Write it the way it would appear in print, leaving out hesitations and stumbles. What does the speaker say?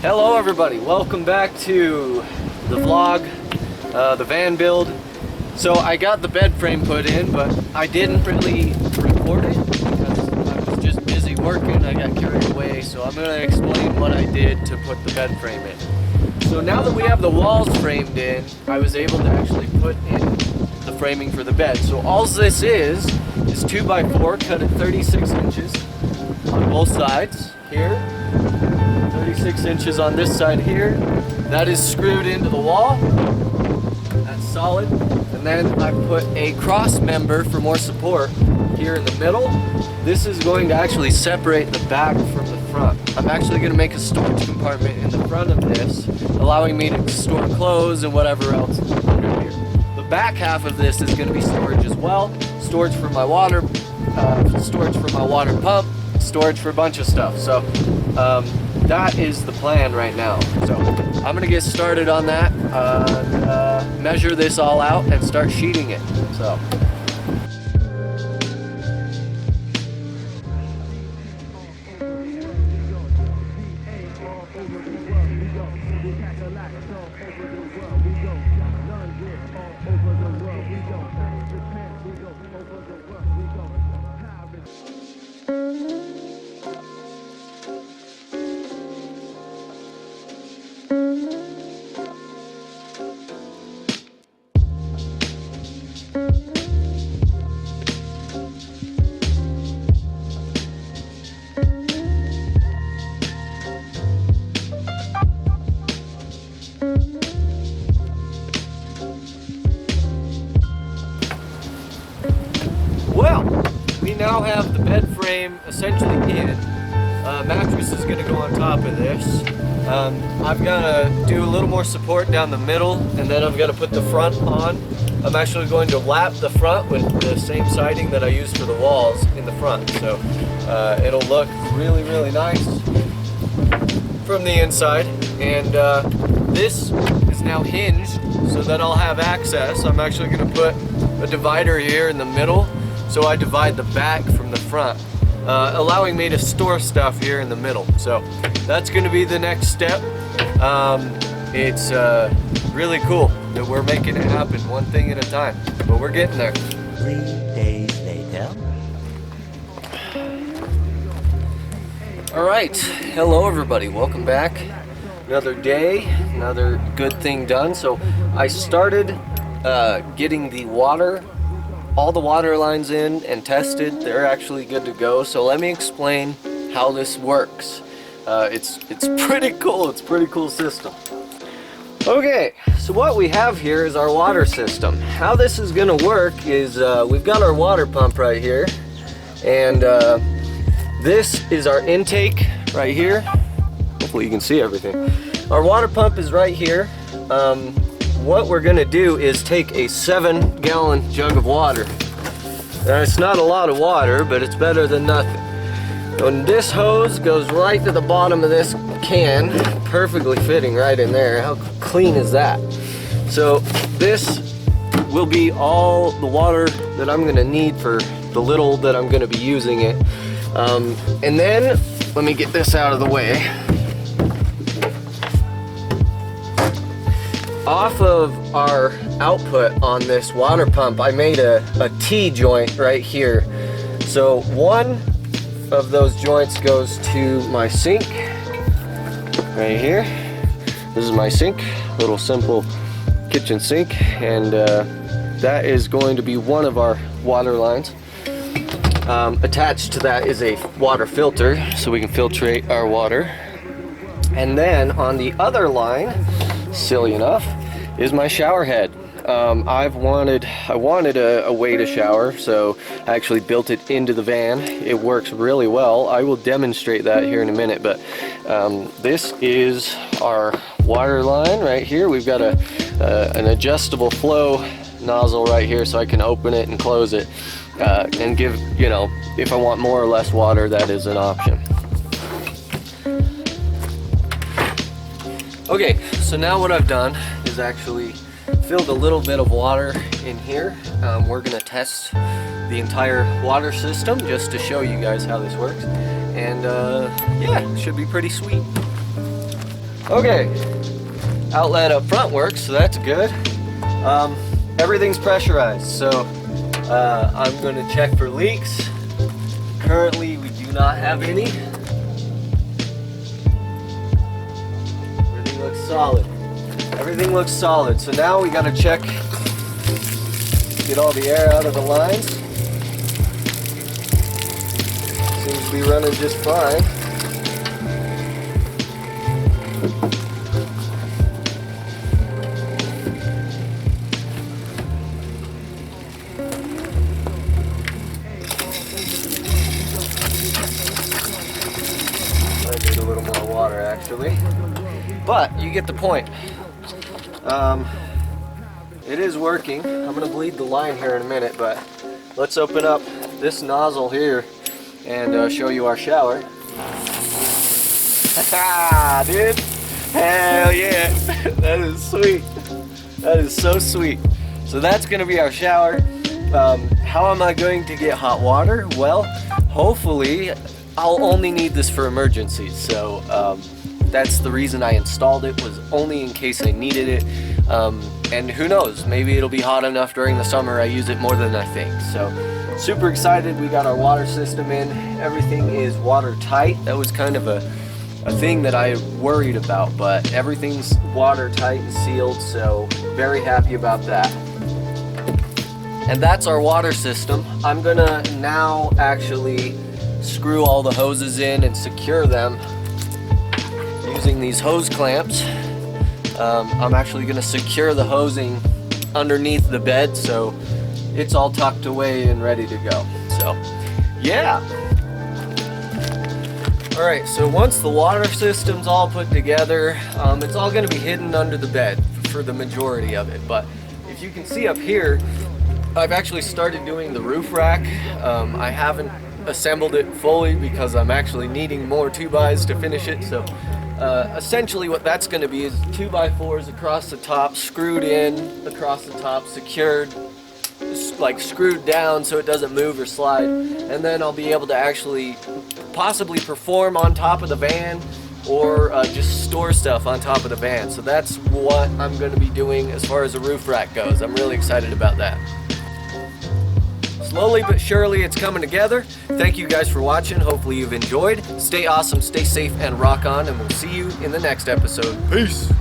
Hello everybody, welcome back to the vlog, the van build. So I got the bed frame put in, but I didn't really record it because I was just busy working. I got carried away, so I'm going to explain what I did to put the bed frame in. So now that we have the walls framed in, I was able to actually put in the framing for the bed. So all this is 2x4 cut at 36 inches on both sides here. 36 inches on this side here. That is screwed into the wall. That's solid. And then I put a cross member for more support here in the middle. This is going to actually separate the back from the front. I'm actually going to make a storage compartment in the front of this, allowing me to store clothes and whatever else under here. The back half of this is going to be storage as well. Storage for my water, storage for my water pump, storage for a bunch of stuff. So that is the plan right now. So I'm gonna get started on that, measure this all out and start sheeting it. So. Well, we now have the bed frame essentially in. Mattress is going to go on top of this. I've got to do a little more support down the middle, and then I'm going to put the front on. I'm actually going to lap the front with the same siding that I used for the walls in the front. So it'll look really, really nice from the inside. And this is now hinged so that I'll have access. I'm actually going to put a divider here in the middle, so I divide the back from the front, allowing me to store stuff here in the middle. So that's going to be the next step. It's really cool that we're making it happen one thing at a time, but we're getting there. 3 days later. All right, hello everybody, welcome back. Another day, another good thing done. So I started getting the water, all the water lines in and tested. They're actually good to go. So let me explain how this works. It's pretty cool. It's a pretty cool system. Okay, so what we have here is our water system. How this is gonna work is we've got our water pump right here, and this is our intake right here. Hopefully you can see everything. Our water pump is right here. What we're gonna do is take a 7-gallon jug of water. It's not a lot of water, but it's better than nothing. And this hose goes right to the bottom of this can, perfectly fitting right in there. How clean is that? So this will be all the water that I'm gonna need for the little that I'm gonna be using it. And then, let me get this out of the way. Off of our output on this water pump, I made a T-joint right here. So one of those joints goes to my sink right here. This is my sink, little simple kitchen sink, and that is going to be one of our water lines. Attached to that is a water filter so we can filtrate our water. And then on the other line, silly enough, is my shower head. I wanted a way to shower, so I actually built it into the van. It works really well. I will demonstrate that here in a minute, but this is our water line right here. We've got an adjustable flow nozzle right here, so I can open it and close it and give, you know, if I want more or less water, that is an option. Okay, so now what I've done is actually filled a little bit of water in here. We're gonna test the entire water system just to show you guys how this works. And yeah, it should be pretty sweet. Okay, outlet up front works, so that's good. Everything's pressurized, so I'm going to check for leaks. Currently, we do not have any. Everything looks solid. Everything looks solid. So now we got to check, get all the air out of the lines. Seems to be running just fine. Might need a little more water actually, but you get the point. It is working. I'm gonna bleed the line here in a minute, but let's open up this nozzle here and show you our shower. Haha, dude! Hell yeah! That is sweet. That is so sweet. So that's gonna be our shower. How am I going to get hot water? Well, hopefully I'll only need this for emergencies. So that's the reason I installed it, was only in case I needed it. And who knows, maybe it'll be hot enough during the summer I use it more than I think. So super excited. We got our water system in. Everything is watertight. That was kind of a thing that I worried about, but everything's watertight and sealed, so very happy about that. And that's our water system. I'm gonna now actually screw all the hoses in and secure them using these hose clamps. I'm actually gonna secure the hosing underneath the bed, so it's all tucked away and ready to go. So yeah. All right, so once the water system's all put together, it's all gonna be hidden under the bed for the majority of it. But if you can see up here, I've actually started doing the roof rack. I haven't assembled it fully because I'm actually needing more 2x to finish it. So essentially what that's going to be is 2x4s across the top, screwed in across the top, secured, like screwed down so it doesn't move or slide. And then I'll be able to actually possibly perform on top of the van, or just store stuff on top of the van. So that's what I'm going to be doing as far as the roof rack goes. I'm really excited about that. Slowly but surely it's coming together. Thank you guys for watching. Hopefully you've enjoyed. Stay awesome, stay safe, and rock on, and we'll see you in the next episode. Peace!